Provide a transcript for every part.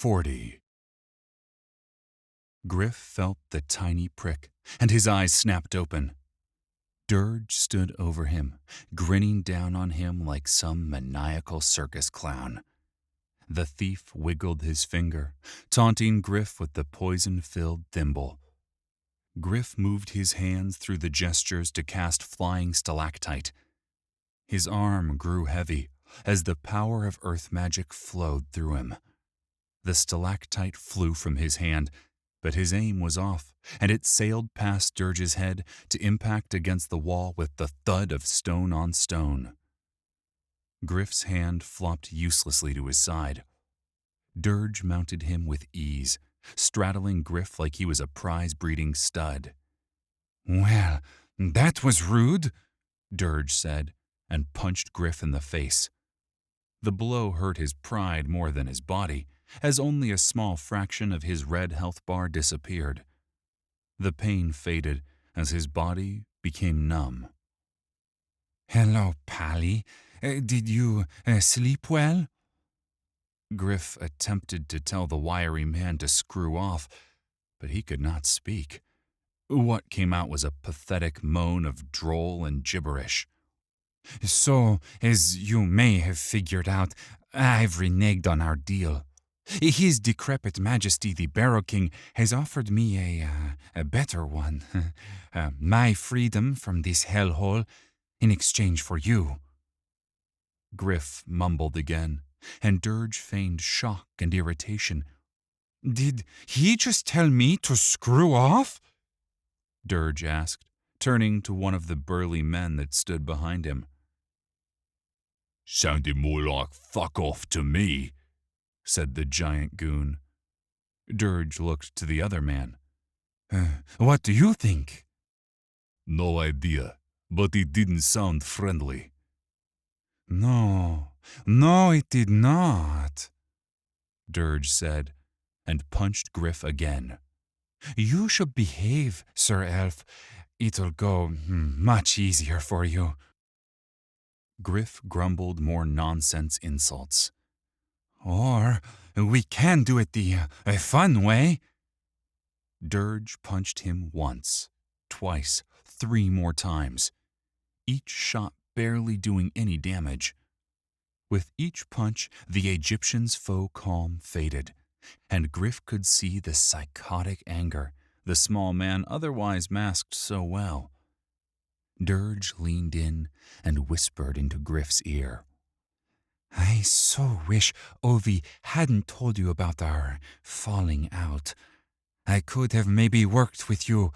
40. Gryph felt the tiny prick, and his eyes snapped open. Dirge stood over him, grinning down on him like some maniacal circus clown. The thief wiggled his finger, taunting Gryph with the poison-filled thimble. Gryph moved his hands through the gestures to cast flying stalactite. His arm grew heavy as the power of earth magic flowed through him. The stalactite flew from his hand, but his aim was off, and it sailed past Dirge's head to impact against the wall with the thud of stone on stone. Gryph's hand flopped uselessly to his side. Dirge mounted him with ease, straddling Gryph like he was a prize-breeding stud. "Well, that was rude," Dirge said, and punched Gryph in the face. The blow hurt his pride more than his body, as only a small fraction of his red health bar disappeared. The pain faded as his body became numb. "Hello, Pally. Did you sleep well?" Gryph attempted to tell the wiry man to screw off, but he could not speak. What came out was a pathetic moan of droll and gibberish. "So, as you may have figured out, I've reneged on our deal. His decrepit Majesty the Barrow King has offered me a better one. My freedom from this hellhole in exchange for you." Gryph mumbled again, and Dirge feigned shock and irritation. "Did he just tell me to screw off?" Dirge asked, turning to one of the burly men that stood behind him. "Sounded more like fuck off to me," said the giant goon. Dirge looked to the other man. "What do you think?" "No idea, but it didn't sound friendly." No, it did not," Dirge said, and punched Gryph again. "You should behave, Sir Elf. It'll go much easier for you." Gryph grumbled more nonsense insults. "Or we can do it the fun way." Dirge punched him once, twice, 3 more times, each shot barely doing any damage. With each punch, the Egyptian's faux calm faded, and Gryph could see the psychotic anger the small man otherwise masked so well. Dirge leaned in and whispered into Gryph's ear. "I so wish Ovi hadn't told you about our falling out. I could have maybe worked with you,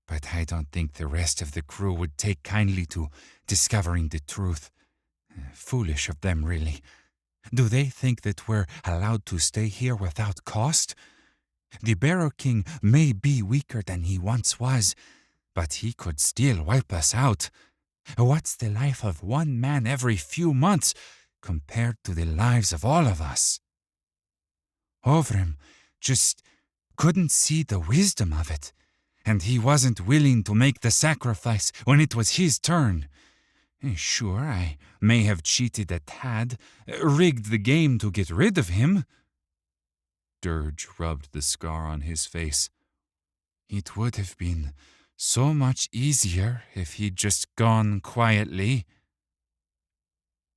but I don't think the rest of the crew would take kindly to discovering the truth. Foolish of them, really. Do they think that we're allowed to stay here without cost? The Barrow King may be weaker than he once was, but he could still wipe us out. What's the life of one man every few months compared to the lives of all of us?" Ovrim just couldn't see the wisdom of it, and he wasn't willing to make the sacrifice when it was his turn. Sure, I may have cheated a tad, rigged the game to get rid of him. Dirge rubbed the scar on his face. "It would have been so much easier if he'd just gone quietly."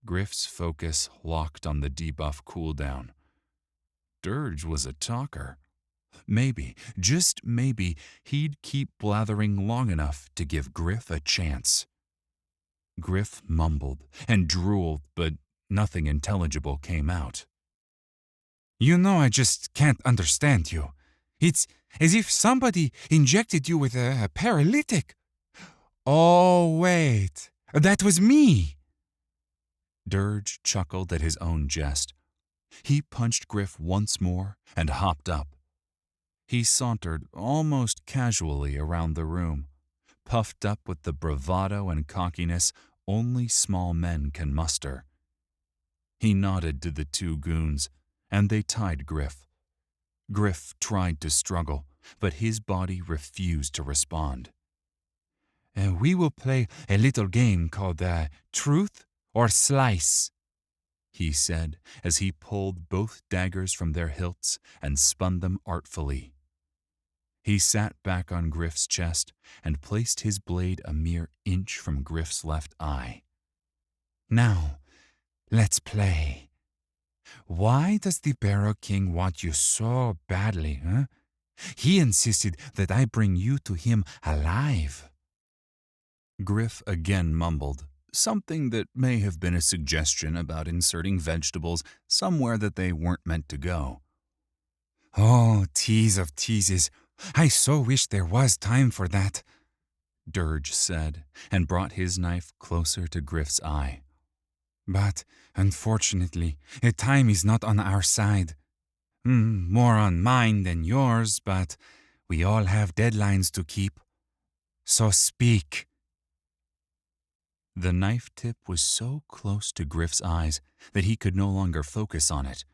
Gryph's focus locked on the debuff cooldown. Dirge was a talker. Maybe, just maybe, he'd keep blathering long enough to give Gryph a chance. Gryph mumbled and drooled, but nothing intelligible came out. "You know, I just can't understand you. It's as if somebody injected you with a paralytic." "Oh, wait, that was me." Dirge chuckled at his own jest. He punched Gryph once more and hopped up. He sauntered almost casually around the room, puffed up with the bravado and cockiness only small men can muster. He nodded to the 2 goons, and they tied Gryph. Gryph tried to struggle, but his body refused to respond. "We will play a little game called Truth or Slice." he said as he pulled both daggers from their hilts and spun them artfully. He sat back on Gryph's chest and placed his blade a mere inch from Gryph's left eye. Now, let's play. Why does the Barrow King want you so badly, huh? He insisted that I bring you to him alive. Gryph again mumbled, something that may have been a suggestion about inserting vegetables somewhere that they weren't meant to go. Oh, tease of teases. I so wish there was time for that, Dirge said, and brought his knife closer to Gryph's eye. But, unfortunately, the time is not on our side. More on mine than yours, but we all have deadlines to keep. So speak. The knife tip was so close to Gryph's eyes that he could no longer focus on it.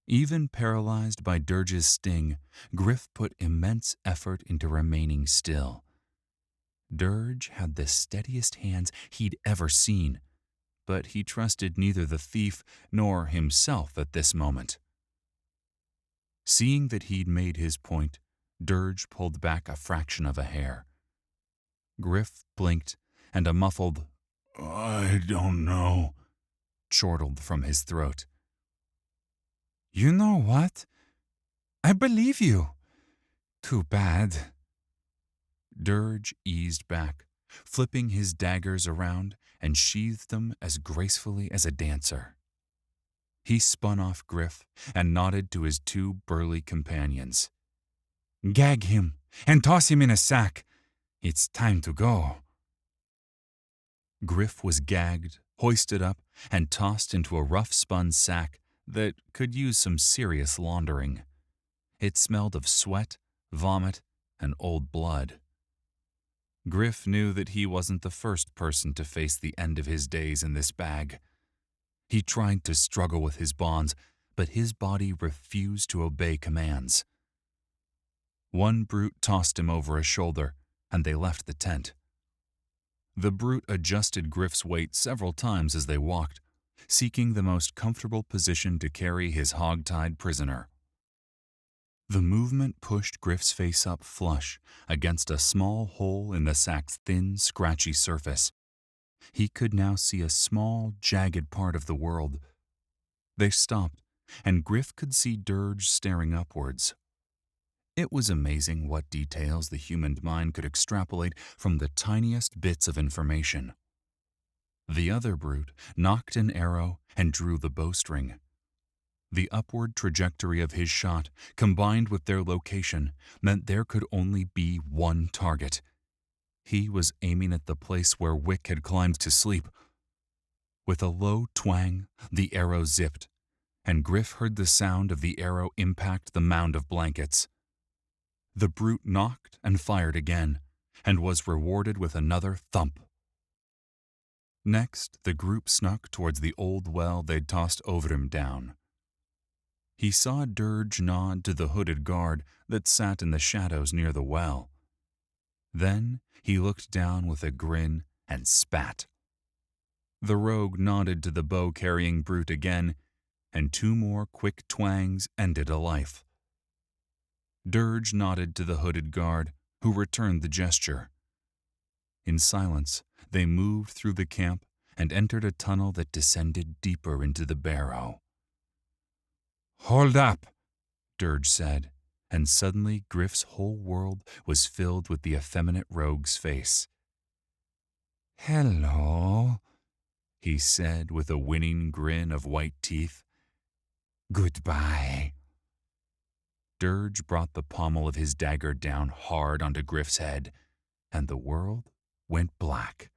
Even paralyzed by Dirge's sting, Gryph put immense effort into remaining still. Dirge had the steadiest hands he'd ever seen, but he trusted neither the thief nor himself at this moment. Seeing that he'd made his point, Dirge pulled back a fraction of a hair. Gryph blinked, and a muffled, "I don't know," chortled from his throat. You know what? I believe you. Too bad. Dirge eased back, flipping his daggers around and sheathed them as gracefully as a dancer. He spun off Gryph and nodded to his two burly companions. Gag him and toss him in a sack. It's time to go. Gryph was gagged, hoisted up, and tossed into a rough-spun sack that could use some serious laundering. It smelled of sweat, vomit, and old blood. Gryph knew that he wasn't the first person to face the end of his days in this bag. He tried to struggle with his bonds, but his body refused to obey commands. One brute tossed him over a shoulder, and they left the tent. The brute adjusted Gryph's weight several times as they walked, seeking the most comfortable position to carry his hog-tied prisoner. The movement pushed Gryph's face up flush against a small hole in the sack's thin, scratchy surface. He could now see a small, jagged part of the world. They stopped, and Gryph could see Dirge staring upwards. It was amazing what details the human mind could extrapolate from the tiniest bits of information. The other brute nocked an arrow and drew the bowstring. The upward trajectory of his shot, combined with their location, meant there could only be one target. He was aiming at the place where Wick had climbed to sleep. With a low twang, the arrow zipped, and Gryph heard the sound of the arrow impact the mound of blankets. The brute knocked and fired again, and was rewarded with another thump. Next, the group snuck towards the old well they'd tossed Overim down. He saw Dirge nod to the hooded guard that sat in the shadows near the well. Then he looked down with a grin and spat. The rogue nodded to the bow-carrying brute again, and two more quick twangs ended a life. Dirge nodded to the hooded guard, who returned the gesture. In silence, they moved through the camp and entered a tunnel that descended deeper into the barrow. Hold up, Dirge said, and suddenly Gryph's whole world was filled with the effeminate rogue's face. Hello, he said with a winning grin of white teeth. Goodbye. Dirge brought the pommel of his dagger down hard onto Gryph's head, and the world went black.